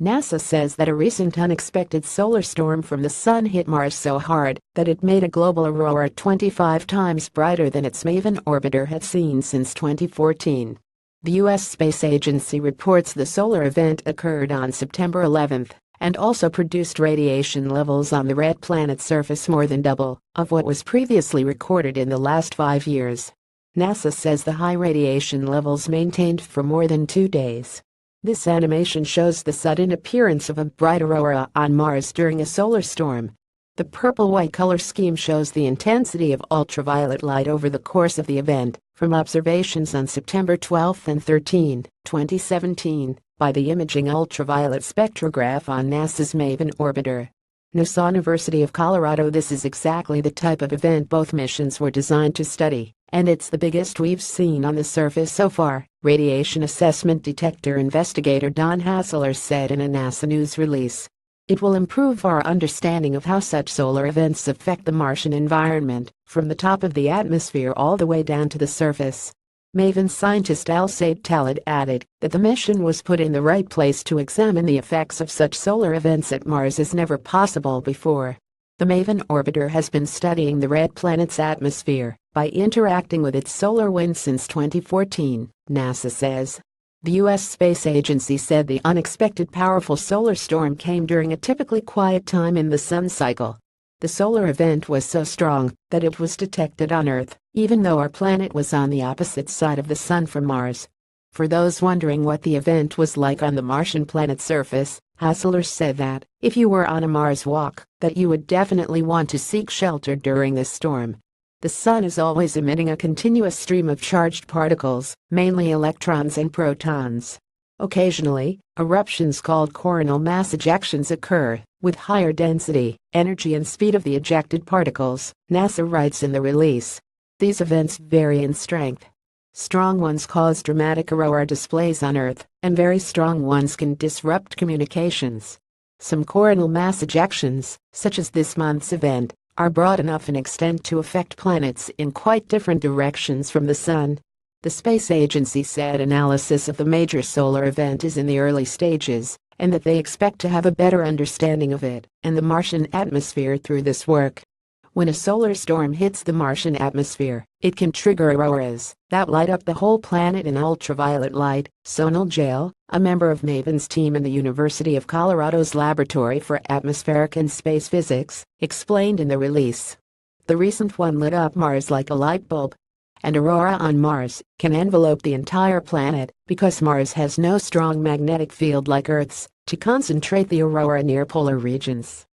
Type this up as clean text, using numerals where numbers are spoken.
NASA says that a recent unexpected solar storm from the sun hit Mars so hard that it made a global aurora 25 times brighter than its Maven orbiter had seen since 2014. The U.S. Space Agency reports the solar event occurred on September 11 and also produced radiation levels on the red planet's surface more than double of what was previously recorded in the last 5 years. NASA says the high radiation levels maintained for more than 2 days. This animation shows the sudden appearance of a bright aurora on Mars during a solar storm. The purple-white color scheme shows the intensity of ultraviolet light over the course of the event, from observations on September 12 and 13, 2017, by the Imaging Ultraviolet Spectrograph on NASA's Maven orbiter. NASA University of Colorado. This is exactly the type of event both missions were designed to study, and it's the biggest we've seen on the surface so far, Radiation Assessment Detector investigator Don Hassler said in a NASA news release. It will improve our understanding of how such solar events affect the Martian environment, from the top of the atmosphere all the way down to the surface. Maven scientist Al-Said Talid added that the mission was put in the right place to examine the effects of such solar events at Mars as never possible before. The Maven orbiter has been studying the red planet's atmosphere by interacting with its solar wind since 2014, NASA says. The U.S. Space Agency said the unexpected powerful solar storm came during a typically quiet time in the sun cycle. The solar event was so strong that it was detected on Earth, even though our planet was on the opposite side of the sun from Mars. For those wondering what the event was like on the Martian planet's surface, Hassler said that, if you were on a Mars walk, that you would definitely want to seek shelter during this storm. The sun is always emitting a continuous stream of charged particles, mainly electrons and protons. Occasionally, eruptions called coronal mass ejections occur, with higher density, energy and speed of the ejected particles, NASA writes in the release. These events vary in strength. Strong ones cause dramatic aurora displays on Earth, and very strong ones can disrupt communications. Some coronal mass ejections, such as this month's event, are broad enough in extent to affect planets in quite different directions from the Sun. The space agency said analysis of the major solar event is in the early stages, and that they expect to have a better understanding of it and the Martian atmosphere through this work. When a solar storm hits the Martian atmosphere, it can trigger auroras that light up the whole planet in ultraviolet light, Sonal Jail, a member of Maven's team in the University of Colorado's Laboratory for Atmospheric and Space Physics, explained in the release. The recent one lit up Mars like a light bulb. An aurora on Mars can envelope the entire planet because Mars has no strong magnetic field like Earth's to concentrate the aurora near polar regions.